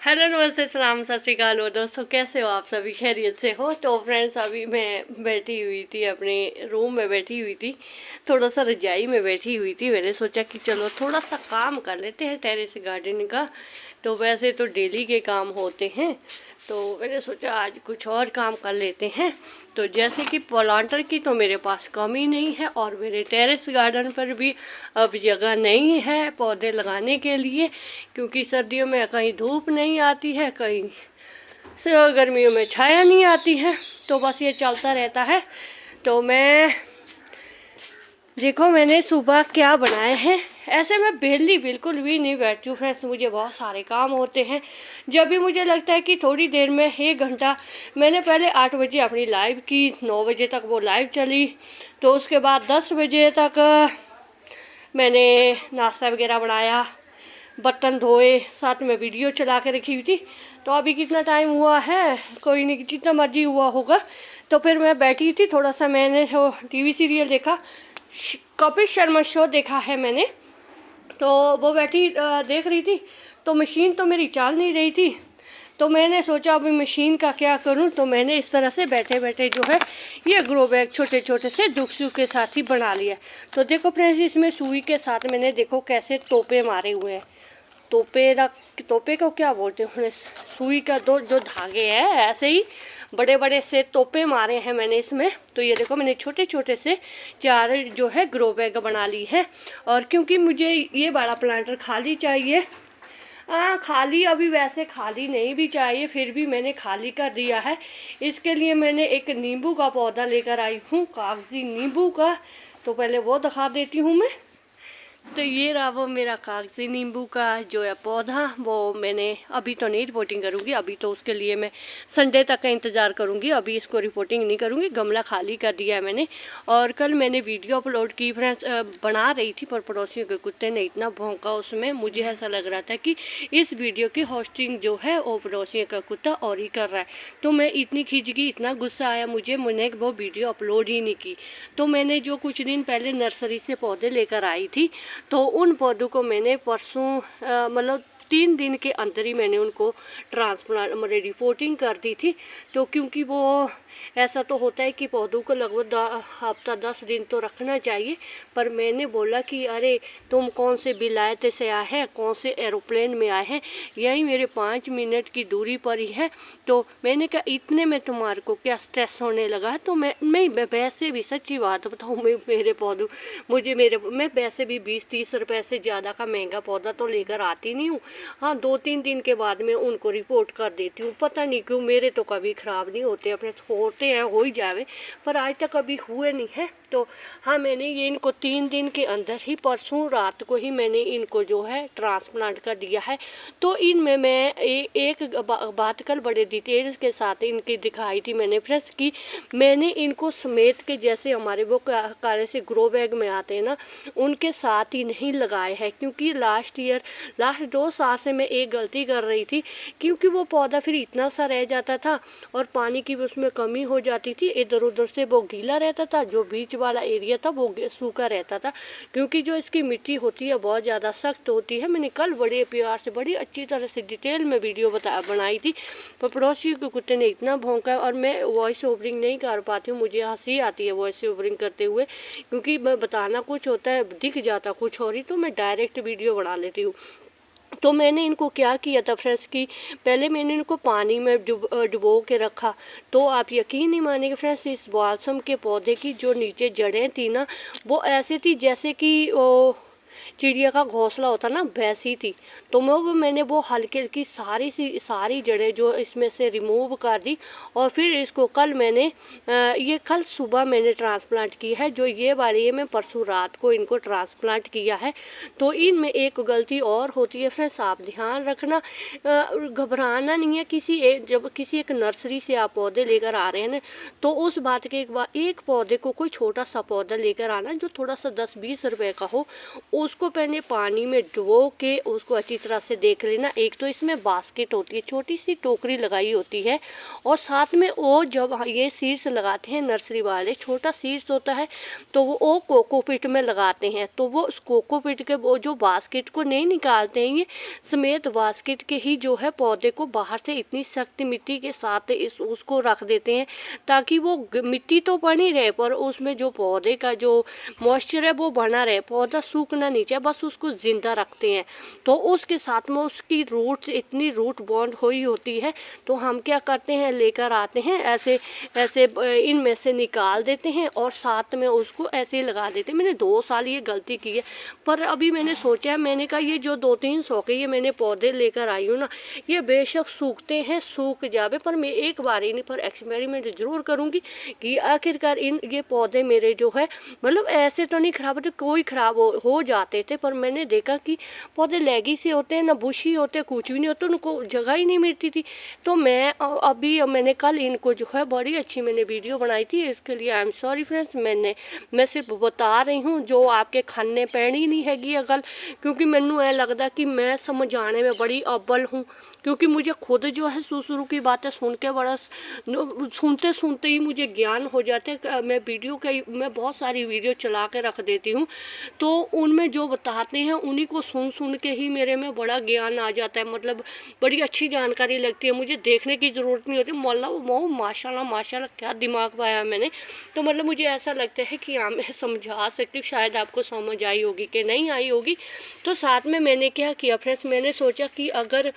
Hello, नमस्ते, सलाम, सत श्री अकाल। हो दोस्तों, कैसे हो आप सभी? खैरियत से हो? तो फ्रेंड्स, अभी मैं बैठी हुई थी, अपने रूम में बैठी हुई थी, थोड़ा सा रजाई में बैठी हुई थी। मैंने सोचा कि चलो थोड़ा सा काम कर लेते हैं टेरेस गार्डन का। तो वैसे तो डेली के काम होते हैं, तो मैंने सोचा आज कुछ और काम कर लेते हैं। तो जैसे कि प्लांटर की तो मेरे पास कमी नहीं है, और मेरे टेरेस गार्डन पर भी अब जगह नहीं है पौधे लगाने के लिए, क्योंकि सर्दियों में कहीं धूप नहीं आती है, कहीं गर्मियों में छाया नहीं आती है। तो बस ये चलता रहता है। तो देखो मैंने सुबह क्या बनाए हैं। ऐसे मैं बेली बिल्कुल भी नहीं बैठती हूँ फ्रेंड्स, मुझे बहुत सारे काम होते हैं। जब भी मुझे लगता है कि थोड़ी देर में 1 घंटा, मैंने पहले 8 बजे अपनी लाइव की, 9 बजे तक वो लाइव चली। तो उसके बाद 10 बजे तक मैंने नाश्ता वगैरह बनाया, बर्तन धोए, साथ में वीडियो चला के रखी हुई थी। तो अभी कितना टाइम हुआ है, कोई नहीं, जितना मर्जी हुआ होगा। तो फिर मैं बैठी थी, थोड़ा सा मैंने वो टीवी सीरियल देखा, कपिल शर्मा शो देखा है मैंने। तो वो बैठी देख रही थी, तो मशीन तो मेरी चल नहीं रही थी। तो मैंने सोचा अभी मशीन का क्या करूं। तो मैंने इस तरह से बैठे बैठे जो है ये ग्रो बैग छोटे छोटे से दुखसू के साथ ही बना लिया। तो देखो फ्रेंड्स, इसमें सुई के साथ मैंने देखो कैसे तोपे मारे हुए हैं। तोपे को क्या बोलते हैं, सुई का दो जो धागे हैं, ऐसे ही बड़े बड़े से तोपे मारे हैं मैंने इसमें। तो ये देखो मैंने छोटे छोटे से 4 जो है ग्रो बैग बना ली है। और क्योंकि मुझे ये बड़ा प्लांटर खाली चाहिए, खाली अभी वैसे खाली नहीं भी चाहिए, फिर भी मैंने खाली कर दिया है। इसके लिए मैंने एक नींबू का पौधा लेकर आई हूँ, कागजी नींबू का। तो पहले वो दिखा देती हूँ मैं। तो ये रहा वो मेरा कागजी नींबू का जो है पौधा। वो मैंने अभी तो नहीं रिपोर्टिंग करूँगी, अभी तो उसके लिए मैं संडे तक का इंतज़ार करूँगी। अभी इसको रिपोर्टिंग नहीं करूँगी, गमला खाली कर दिया है मैंने। और कल मैंने वीडियो अपलोड की फ्रेंड्स, बना रही थी, पर पड़ोसियों के कुत्ते ने इतना भौंका उसमें, मुझे ऐसा लग रहा था कि इस वीडियो की होस्टिंग जो है वो पड़ोसियों का कुत्ता और ही कर रहा है। तो मैं इतनी खिंच गई, इतना गुस्सा आया मुझे, मैंने वो वीडियो अपलोड ही नहीं की। तो मैंने जो कुछ दिन पहले नर्सरी से पौधे लेकर आई थी, तो उन पौधों को मैंने परसों मतलब 3 दिन के अंदर ही मैंने उनको ट्रांसप्लांट मतलब रिपोर्टिंग कर दी थी। तो क्योंकि वो ऐसा तो होता है कि पौधों को लगभग हफ्ता 10 दिन तो रखना चाहिए। पर मैंने बोला कि अरे तुम कौन से विलायत से आए हैं, कौन से एरोप्लेन में आए हैं, यही मेरे 5 मिनट की दूरी पर ही है। तो मैंने कहा इतने में तुम्हारे को क्या स्ट्रेस होने लगा है। तो मैं वैसे भी सच्ची बात बताऊँ, मेरे पौधों मैं वैसे भी 20-30 रुपए से ज़्यादा का महंगा पौधा तो लेकर आती नहीं हूँ। हाँ, 2-3 दिन के बाद मैं उनको रिपोर्ट कर देती हूँ। पता नहीं क्यों मेरे तो कभी ख़राब नहीं होते, अपने होते हैं हो ही जावे, पर आज तक कभी हुए नहीं है। तो हाँ, मैंने ये इनको 3 दिन के अंदर ही, परसों रात को ही मैंने इनको जो है ट्रांसप्लांट कर दिया है। तो इनमें मैं एक बात कल बड़े डिटेल्स के साथ इनकी दिखाई थी मैंने फ्रेंड्स की। मैंने इनको समेत के, जैसे हमारे वो काले से ग्रो बैग में आते हैं ना, उनके साथ ही नहीं लगाए हैं। क्योंकि लास्ट 2 साल से मैं एक गलती कर रही थी, क्योंकि वो पौधा फिर इतना सा रह जाता था और पानी की भी उसमें कमी हो जाती थी, इधर उधर से वो गीला रहता था, जो बीच वाला एरिया था वो सूखा रहता था। क्योंकि जो इसकी मिट्टी होती है बहुत ज़्यादा सख्त होती है। मैंने कल बड़े प्यार से बड़ी अच्छी तरह से डिटेल में वीडियो बनाई थी, पर पड़ोसी के कुत्ते ने इतना भौंका। और मैं वॉइस ओवरिंग नहीं कर पाती हूँ, मुझे हंसी आती है वॉइस ओवरिंग करते हुए, क्योंकि मैं बताना कुछ होता है, दिख जाता कुछ और ही, तो मैं डायरेक्ट वीडियो बना लेती हूँ। तो मैंने इनको क्या किया था फ्रेंड्स कि पहले मैंने इनको पानी में डुबो के रखा। तो आप यकीन नहीं मानेंगे फ्रेंड्स, इस बालसम के पौधे की जो नीचे जड़ें थी ना, वो ऐसे थी जैसे कि चिड़िया का घोंसला होता ना, वैसी थी। तो मैंने वो हल्की हल्की सारी जड़ें जो इसमें से रिमूव कर दी। और फिर इसको कल मैंने ये कल सुबह मैंने ट्रांसप्लांट की है। जो ये वाली है, मैं परसों रात को इनको ट्रांसप्लांट किया है। तो इनमें एक गलती और होती है फ्रेंड्स, आप ध्यान रखना, घबराना नहीं है। जब किसी एक नर्सरी से आप पौधे लेकर आ रहे हैं ना, तो उस बात के एक पौधे को, कोई छोटा सा पौधा लेकर आना जो थोड़ा सा 10-20 रुपए का हो, उसको पहले पानी में डुबो के उसको अच्छी तरह से देख लेना। एक तो इसमें बास्केट होती है, छोटी सी टोकरी लगाई होती है, और साथ में वो जब ये सीड्स लगाते हैं नर्सरी वाले, छोटा सीड्स होता है तो वो कोकोपीट में लगाते हैं। तो वो उस कोकोपीट के वो जो बास्केट को नहीं निकालते हैं, ये समेत बास्केट के ही जो है पौधे को बाहर से इतनी सख्त मिट्टी के साथ उसको रख देते हैं, ताकि वो मिट्टी तो बनी रहे पर उसमें जो पौधे का जो मॉइस्चर है वो बना रहे, पौधा सूखना नहीं चाहिए, बस उसको ज़िंदा रखते हैं। तो उसके साथ में उसकी रूट्स इतनी रूट बॉन्ड हुई होती है, तो हम क्या करते हैं, लेकर आते हैं ऐसे ऐसे इनमें से निकाल देते हैं और साथ में उसको ऐसे ही लगा देते हैं। मैंने 2 साल ये गलती की है, पर अभी मैंने सोचा, मैंने कहा ये जो 2-300 के ये मैंने पौधे लेकर आई हूँ ना, ये बेशक सूखते हैं, सूख जावे, पर मैं एक बार ही नहीं पर एक्सपेरिमेंट ज़रूर करूँगी कि आखिरकार ये पौधे मेरे जो है मतलब ऐसे तो नहीं ख़राब होते, कोई ख़राब हो जाते थे, पर मैंने देखा कि पौधे लैगी से होते हैं ना, बुशी होते, कुछ भी नहीं होते, उनको जगह ही नहीं मिलती थी। तो मैंने कल इनको जो है बड़ी अच्छी मैंने वीडियो बनाई थी, इसके लिए आई एम सॉरी फ्रेंड्स। मैं सिर्फ बता रही हूँ जो आपके खाने पैनी नहीं हैगी अगल, क्योंकि मैनू ऐ लगता कि मैं समझाने में बड़ी अव्वल हूँ, क्योंकि मुझे खुद जो है शुरू की बातें सुन के बड़ा सुनते सुनते ही मुझे ज्ञान हो जाता है। मैं बहुत सारी वीडियो चला के रख देती हूँ, तो उनमें जो बताते हैं उन्हीं को सुन के ही मेरे में बड़ा ज्ञान आ जाता है, मतलब बड़ी अच्छी जानकारी लगती है, मुझे देखने की ज़रूरत नहीं होती। मतलब माशाल्लाह क्या दिमाग पाया मैंने। तो मतलब मुझे ऐसा लगता है कि हाँ मैं समझा सकती हूँ, शायद आपको समझ आई होगी कि नहीं आई होगी। तो साथ में मैंने क्या किया फ्रेंड्स, मैंने सोचा कि अगर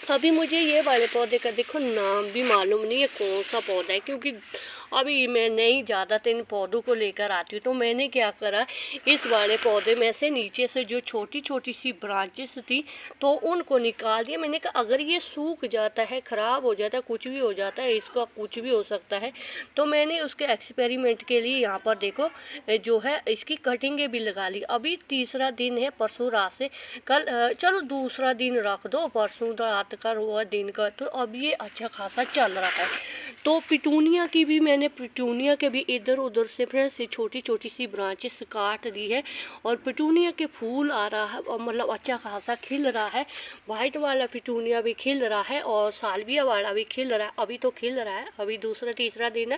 अभी मुझे ये वाले पौधे का देखो नाम भी मालूम नहीं है कौन सा पौधा है, क्योंकि अभी मैं नहीं ज़्यादा इन पौधों को लेकर आती हूँ। तो मैंने क्या करा, इस वाले पौधे में से नीचे से जो छोटी छोटी सी ब्रांचेस थी तो उनको निकाल दिया। मैंने कहा अगर ये सूख जाता है, ख़राब हो जाता है, कुछ भी हो जाता है, इसका कुछ भी हो सकता है। तो मैंने उसके एक्सपेरिमेंट के लिए यहाँ पर देखो जो है इसकी कटिंगें भी लगा ली। अभी तीसरा दिन है, परसों रात से कल चलो दूसरा दिन रख दो, परसों रात का हुआ दिन का, तो अब ये अच्छा खासा चल रहा है। तो पिटूनिया की भी मैंने पिटूनिया के भी इधर उधर से फ्रेंड्स छोटी छोटी सी ब्रांचेस काट दी है, और पिटूनिया के फूल आ रहा है और मतलब अच्छा खासा खिल रहा है। वाइट वाला पिटूनिया भी खिल रहा है और साल्विया वाला भी खिल रहा है। अभी तो खिल रहा है, अभी दूसरा तीसरा दिन है,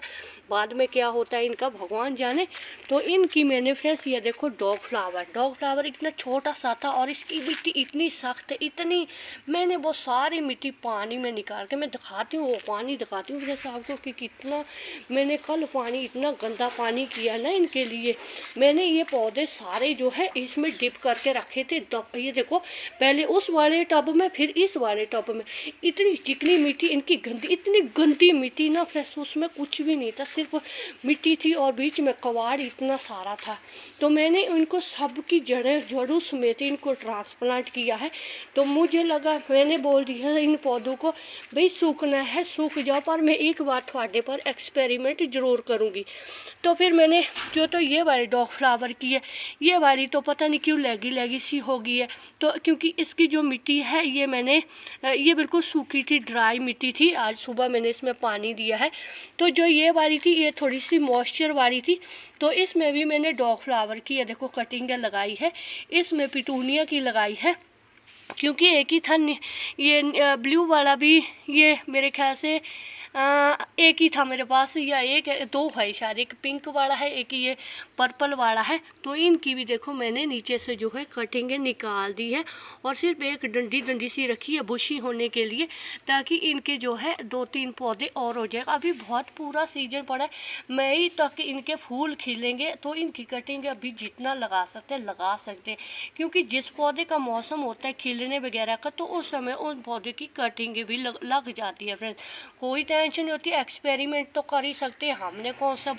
बाद में क्या होता है इनका भगवान जाने। तो इनकी मैंने फ्रेंड्स ये देखो डॉग फ्लावर इतना छोटा सा था और इसकी मिट्टी इतनी सख्त है, इतनी मैंने वो सारी मिट्टी पानी में निकाल के मैं दिखाती हूँ, वो पानी दिखाती हूँ फ्रेंड्स आपको कि कितना मैंने कल पानी इतना गंदा पानी किया ना इनके लिए। मैंने ये पौधे सारे जो है इसमें डिप करके रखे थे। ये देखो पहले उस वाले टब में फिर इस वाले टब में, इतनी चिकनी मिट्टी इनकी गंदी, इतनी गंदी मिट्टी ना फ्रेंड्स, उसमें कुछ भी नहीं था, सिर्फ मिट्टी थी और बीच में कबाड़ इतना सारा था। तो मैंने इनको सबकी जड़ों समेत इनको ट्रांसप्लांट किया है। तो मुझे लगा, मैंने बोल दिया इन पौधों को भाई सूखना है सूख जाओ, पर मैं एक बार थोड़े पर एक्सपेरिमेंट ज़रूर करूँगी। तो फिर मैंने जो तो ये वाली डॉग फ्लावर की है, ये वाली तो पता नहीं क्यों लैगी सी हो गई है। तो क्योंकि इसकी जो मिट्टी है ये बिल्कुल सूखी थी, ड्राई मिट्टी थी, आज सुबह मैंने इसमें पानी दिया है। तो जो ये वाली थी ये थोड़ी सी मॉइस्चर वाली थी, तो इसमें भी मैंने डॉग फ्लावर की ये देखो कटिंग लगाई है, इसमें पिटूनिया की लगाई है, क्योंकि एक ही था। ये ब्लू वाला भी ये मेरे ख्याल से एक ही था मेरे पास, या दो है शायद, एक पिंक वाला है, एक ये पर्पल वाला है। तो इनकी भी देखो मैंने नीचे से जो है कटिंगें निकाल दी है और सिर्फ एक डंडी सी रखी है बुशी होने के लिए, ताकि इनके जो है 2-3 पौधे और हो जाएगा। अभी बहुत पूरा सीजन पड़ा है, मई तक इनके फूल खिलेंगे, तो इनकी कटिंग अभी जितना लगा सकते हैं, क्योंकि जिस पौधे का मौसम होता है खिलने वगैरह का, तो उस समय उन पौधे की कटिंग भी लग जाती है फ्रेंड्स। कोई टेंशन नहीं होती, एक्सपेरिमेंट तो कर ही सकते हैं। हमने कौन सा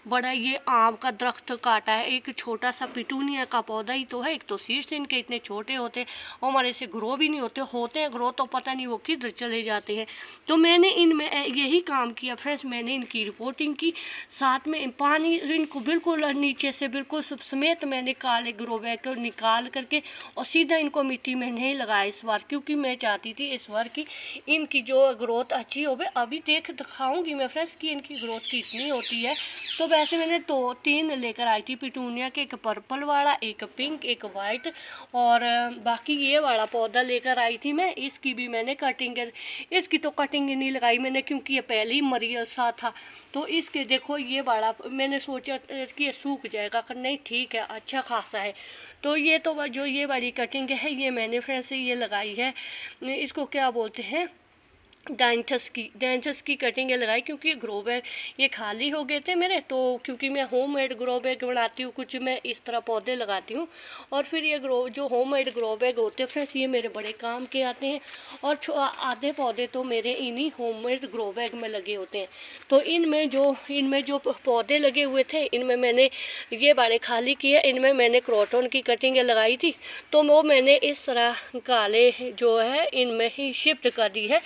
बड़ा ये आम का दरख्त काटा है, एक छोटा सा पिटूनिया का पौधा ही तो है। एक तो सीड्स इनके इतने छोटे होते हैं, हमारे से ग्रो भी नहीं होते हैं ग्रो तो पता नहीं वो किधर चले जाते हैं। तो मैंने इनमें यही काम किया फ्रेंड्स, मैंने इनकी रिपोर्टिंग की, साथ में पानी इनको बिल्कुल नीचे से बिल्कुल समेत मैंने काले ग्रो बैग को निकाल करके और सीधा इनको मिट्टी में नहीं लगाया इस बार, क्योंकि मैं चाहती थी इस बार की इनकी जो ग्रोथ अच्छी हो। अभी दिखाऊंगी मैं फ्रेंड्स कि इनकी ग्रोथ कितनी होती है। तो वैसे मैंने 2-3 लेकर आई थी पिटूनिया के, एक पर्पल वाला, एक पिंक, एक वाइट, और बाकी ये वाला पौधा लेकर आई थी मैं। इसकी भी मैंने इसकी तो कटिंग ही नहीं लगाई मैंने, क्योंकि ये पहले ही मरियल सा था। तो इसके देखो ये वाला मैंने सोचा कि ये सूख जाएगा, नहीं ठीक है, अच्छा खासा है। तो ये तो जो ये वाली कटिंग है ये मैंने फ्रेंड्स ये लगाई है, इसको क्या बोलते हैं, डेंचस की कटिंग लगाई, क्योंकि ग्रो बैग ये खाली हो गए थे मेरे। तो क्योंकि मैं होममेड ग्रो बैग बनाती हूँ, कुछ मैं इस तरह पौधे लगाती हूँ, और फिर ये जो होममेड ग्रो बैग होते हैं फ्रेंड्स ये मेरे बड़े काम के आते हैं। और आधे पौधे तो मेरे इन्हीं होममेड ग्रो बैग में लगे होते हैं। तो इनमें जो पौधे लगे हुए थे इनमें मैंने ये वाले खाली किए, इनमें मैंने क्रोटन की कटिंग लगाई थी। तो वो मैंने इस तरह काले जो है इनमें ही शिफ्ट कर दी है,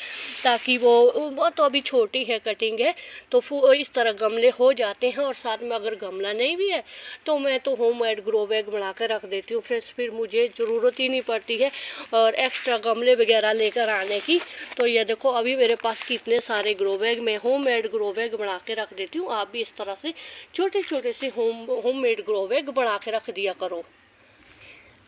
ताकि वो तो अभी छोटी है कटिंग है, तो इस तरह गमले हो जाते हैं। और साथ में अगर गमला नहीं भी है तो मैं तो होममेड ग्रो बैग बना कर रख देती हूँ फ्रेंड्स, फिर मुझे ज़रूरत ही नहीं पड़ती है और एक्स्ट्रा गमले वगैरह लेकर आने की। तो ये देखो अभी मेरे पास कितने सारे ग्रो बैग, मैं होममेड ग्रो बैग बना के रख देती हूँ। आप भी इस तरह से छोटे छोटे से होममेड ग्रो बैग बना के रख दिया करो।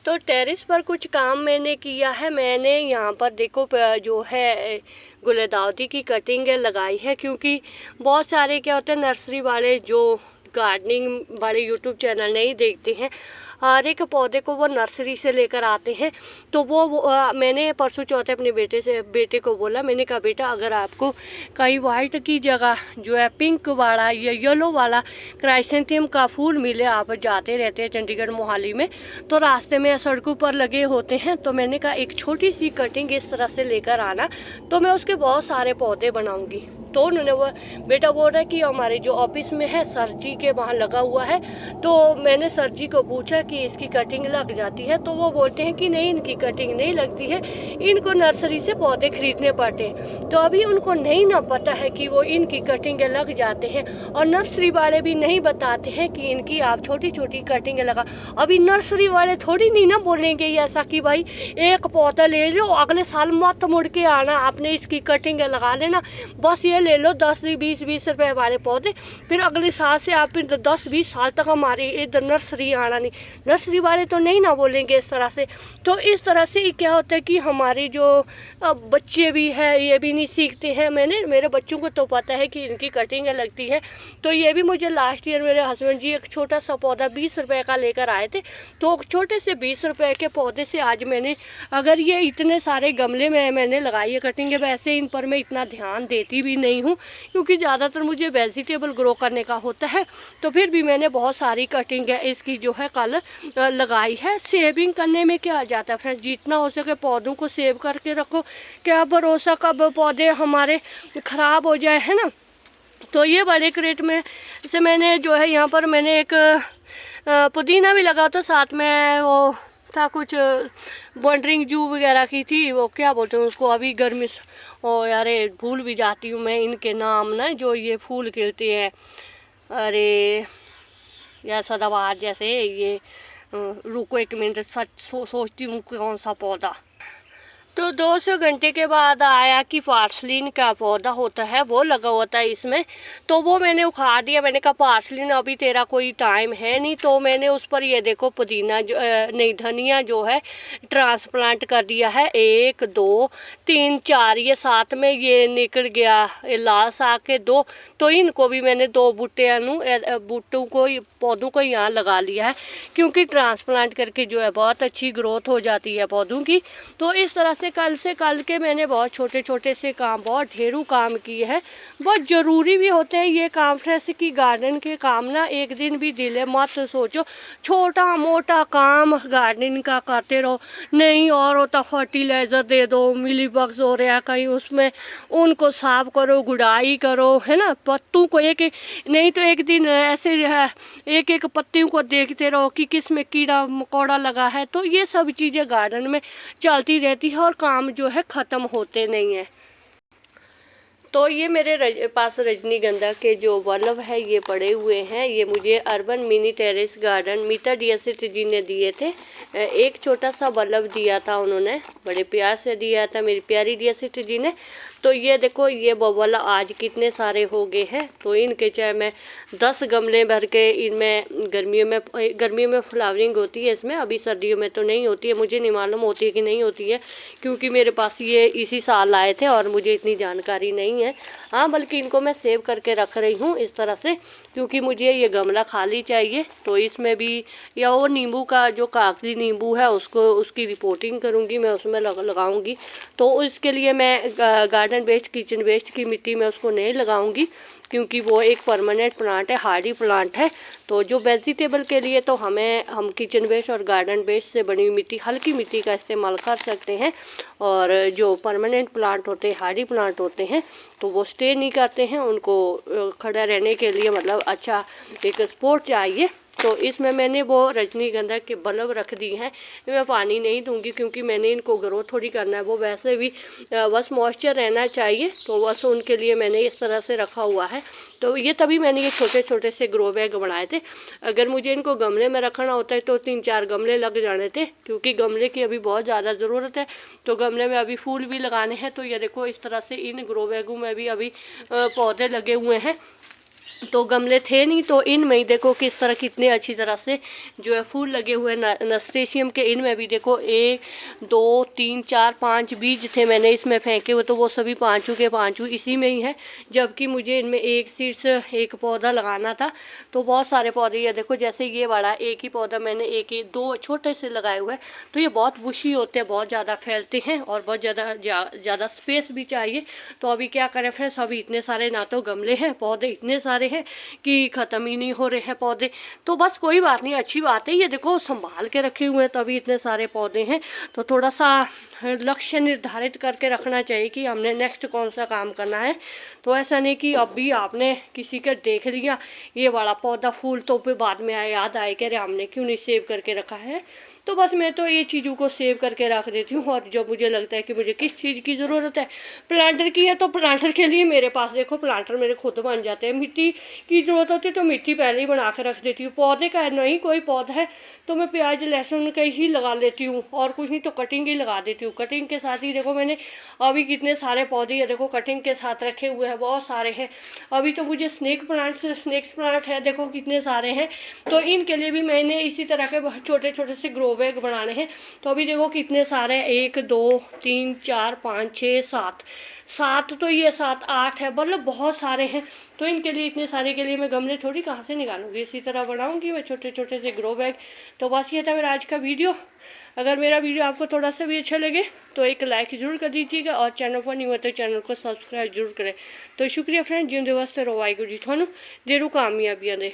तो टेरेस पर कुछ काम मैंने किया है। मैंने यहाँ पर देखो जो है गुलदाउदी की कटिंग लगाई है, क्योंकि बहुत सारे क्या होते हैं नर्सरी वाले जो गार्डनिंग वाले यूट्यूब चैनल नहीं देखते हैं, हर एक पौधे को वो नर्सरी से लेकर आते हैं। तो मैंने परसों चौथे अपने बेटे को बोला, मैंने कहा बेटा अगर आपको कहीं वाइट की जगह जो है पिंक वाला या येलो वाला क्राइसेंथियम का फूल मिले, आप जाते रहते हैं चंडीगढ़ मोहाली में, तो रास्ते में सड़कों पर लगे होते हैं, तो मैंने कहा एक छोटी सी कटिंग इस तरह से लेकर आना, तो मैं उसके बहुत सारे पौधे बनाऊंगी। तो उन्होंने बेटा बोल रहा है कि हमारे जो ऑफिस में है सर जी के वहाँ लगा हुआ है। तो मैंने सर जी को पूछा कि इसकी कटिंग लग जाती है, तो वो बोलते हैं कि नहीं इनकी कटिंग नहीं लगती है, इनको नर्सरी से पौधे खरीदने पड़ते हैं। तो अभी उनको नहीं ना पता है कि वो इनकी कटिंग लग जाते हैं, और नर्सरी वाले भी नहीं बताते हैं कि इनकी आप छोटी छोटी कटिंग लगा। अभी नर्सरी वाले थोड़ी नहीं ना बोलेंगे ऐसा कि भाई एक पौधा ले लो अगले साल मत मुड़ के आना, आपने इसकी कटिंग लगा लेना, बस ये ले लो 10-20 रुपए वाले पौधे, फिर अगले साल से आप 10-20 साल तक हमारे इधर नर्सरी आना नहीं। नर्सरी वाले तो नहीं ना बोलेंगे इस तरह से। तो इस तरह से क्या होता है कि हमारे जो बच्चे भी है ये भी नहीं सीखते हैं। मेरे बच्चों को तो पता है कि इनकी कटिंग लगती है। तो ये भी मुझे लास्ट ईयर मेरे हस्बैंड जी एक छोटा सा पौधा 20 रुपए का लेकर आए थे। तो छोटे से 20 रुपए के पौधे से आज मैंने अगर ये इतने सारे गमले में मैंने लगाई है कटिंग, वैसे इन पर मैं इतना ध्यान देती भी नहीं हूँ, क्योंकि ज़्यादातर मुझे वेजिटेबल ग्रो करने का होता है। तो फिर भी मैंने बहुत सारी कटिंग है इसकी जो है कल लगाई है। सेविंग करने में क्या आ जाता है फ्रेंड्स, जितना हो सके पौधों को सेव करके रखो, क्या भरोसा कब पौधे हमारे ख़राब हो जाए, है ना। तो ये बड़े क्रेट में से मैंने जो है यहाँ पर मैंने एक पुदीना भी लगा, तो साथ में वो था कुछ बॉन्डरिंग जू वगैरह की थी, वो क्या बोलते हैं उसको, अभी गर्मी ओ यार भूल भी जाती हूँ मैं इनके नाम ना, जो ये फूल खिलते हैं, अरे यार सदाबहार जैसे ये रुको एक मिनट सोचती हूँ कौन सा पौधा। तो 200 घंटे के बाद आया कि पार्सलिन का पौधा होता है वो लगा होता है इसमें, तो वो मैंने उखाड़ दिया। मैंने कहा पार्सलिन अभी तेरा कोई टाइम है नहीं, तो मैंने उस पर ये देखो पुदीना जो नहीं धनिया जो है ट्रांसप्लांट कर दिया है। 1 2 3 4 ये साथ में ये निकल गया लाल साग के 2, तो इनको भी मैंने 2 बूटों को पौधों को यहाँ लगा लिया है, क्योंकि ट्रांसप्लांट करके जो है बहुत अच्छी ग्रोथ हो जाती है पौधों की। तो इस तरह से कल के मैंने बहुत छोटे छोटे से काम, बहुत ढेरों काम किए हैं, बहुत ज़रूरी भी होते हैं ये काम फ्रेंड्स की। गार्डन के काम ना एक दिन भी दिले मत सोचो, छोटा मोटा काम गार्डनिंग का करते रहो, नहीं और होता फर्टिलाइज़र दे दो, मिली बग्स हो रहा है कहीं उसमें, उनको साफ करो, गुड़ाई करो, है ना। पत्तों को नहीं तो एक दिन ऐसे एक एक पत्तियों को देखते रहो कि किस में कीड़ा मकोड़ा लगा है। तो ये सब चीज़ें गार्डन में चलती रहती है और काम जो है ख़त्म होते नहीं है। तो ये मेरे पास रजनीगंधा के जो बल्ब है ये पड़े हुए हैं। ये मुझे अर्बन मिनी टेरेस गार्डन मीता डियासिट जी ने दिए थे। एक छोटा सा बल्ब दिया था उन्होंने, बड़े प्यार से दिया था मेरी प्यारी डियासिट जी ने। तो ये देखो ये बबल आज कितने सारे हो गए हैं। तो इनके चाहे मैं 10 गमले भर के इनमें गर्मियों में फ्लावरिंग होती है इसमें, अभी सर्दियों में तो नहीं होती है। मुझे नहीं मालूम होती है कि नहीं होती है, क्योंकि मेरे पास ये इसी साल आए थे और मुझे इतनी जानकारी नहीं है। हाँ, बल्कि इनको मैं सेव करके रख रही हूँ इस तरह से, क्योंकि मुझे ये गमला खाली चाहिए। तो इसमें भी या वो नींबू का जो कागजी नींबू है उसकी रिपोर्टिंग करूँगी, मैं उसमें लगाऊंगी। तो इसके लिए मैं गार्डन वेस्ट किचन वेस्ट की मिट्टी में उसको नहीं लगाऊंगी, क्योंकि वो एक परमानेंट प्लांट है, हार्डी प्लांट है। तो जो वेजिटेबल के लिए तो हम किचन वेस्ट और गार्डन वेस्ट से बनी हुई मिट्टी, हल्की मिट्टी का इस्तेमाल कर सकते हैं। और जो परमानेंट प्लांट होते हैं, हार्डी प्लांट होते हैं, तो वो स्टे नहीं करते हैं, उनको खड़ा रहने के लिए मतलब अच्छा एक सपोर्ट चाहिए। तो इसमें मैंने वो रजनीगंधा के बल्ब रख दिए हैं। मैं पानी नहीं दूंगी, क्योंकि मैंने इनको ग्रो थोड़ी करना है, वो वैसे भी बस मॉइस्चर रहना चाहिए। तो बस उनके लिए मैंने इस तरह से रखा हुआ है। तो ये तभी मैंने ये छोटे छोटे से ग्रो बैग बनाए थे। अगर मुझे इनको गमले में रखना होता है तो 3-4 गमले लग जाने थे, क्योंकि गमले की अभी बहुत ज़्यादा ज़रूरत है। तो गमले में अभी फूल भी लगाने हैं। तो ये देखो इस तरह से इन ग्रो बैगों में भी अभी पौधे लगे हुए हैं। तो गमले थे नहीं, तो इनमें ही देखो किस तरह कितने अच्छी तरह से जो है फूल लगे हुए नस्टेशियम के। इनमें भी देखो 1 2 3 4 5 बीज थे मैंने इसमें फेंके हुए, तो वो सभी पाँचों के पाँचों इसी में ही है। जबकि मुझे इनमें एक सीड्स एक पौधा लगाना था। तो बहुत सारे पौधे ये देखो, जैसे ये बड़ा एक ही पौधा मैंने 2 छोटे से लगाए हुए हैं। तो ये बहुत बुशी होते हैं, बहुत ज़्यादा फैलते हैं और बहुत ज़्यादा स्पेस भी चाहिए। तो अभी क्या करें फ्रेंड्स, अभी इतने सारे ना तो गमले हैं, पौधे इतने सारे हैं कि ख़त्म ही नहीं हो रहे हैं पौधे। तो बस कोई बात नहीं, अच्छी बात है। ये देखो संभाल के रखे हुए हैं, तभी इतने सारे पौधे हैं। तो थोड़ा सा लक्ष्य निर्धारित करके रखना चाहिए कि हमने नेक्स्ट कौन सा काम करना है। तो ऐसा नहीं कि अभी आपने किसी का देख लिया ये वाला पौधा फूल, तो फिर बाद में याद आए कि अरे हमने क्यों नहीं सेव करके रखा है। तो बस मैं तो ये चीज़ों को सेव करके रख देती हूँ। और जब मुझे लगता है कि मुझे किस चीज़ की ज़रूरत है, प्लांटर की है, तो प्लांटर के लिए मेरे पास देखो प्लांटर मेरे खुद बन जाते हैं। मिट्टी की ज़रूरत होती है तो मिट्टी पहले ही बना कर रख देती हूँ। पौधे का नहीं कोई पौधा है तो मैं प्याज लहसुन का ही लगा लेती हूँ, और कुछ नहीं तो कटिंग ही लगा देती हूँ। कटिंग के साथ ही देखो मैंने अभी कितने सारे पौधे ये देखो कटिंग के साथ रखे हुए हैं, बहुत सारे हैं। अभी तो मुझे स्नेक्स प्लांट है, देखो कितने सारे हैं। तो इनके लिए भी मैंने इसी तरह के छोटे छोटे से ग्रो बैग बनाने हैं। तो अभी देखो कितने सारे, 1 2 3 4 5 6 7 तो ये 7 8 है, मतलब बहुत सारे हैं। तो इनके लिए इतने सारे के लिए मैं गमले थोड़ी कहाँ से निकालूंगी, इसी तरह बनाऊंगी मैं छोटे छोटे से ग्रो बैग। तो बस ये था मेरा आज का वीडियो। अगर मेरा वीडियो आपको थोड़ा सा भी अच्छा लगे तो एक लाइक ज़रूर कर दीजिएगा, और चैनल पर नहीं हुआ तो चैनल को सब्सक्राइब जरूर करें। तो शुक्रिया फ्रेंड, जिंदे वास्ते रो वाहिगुरू जी थानू देरू कामयाबियां दे।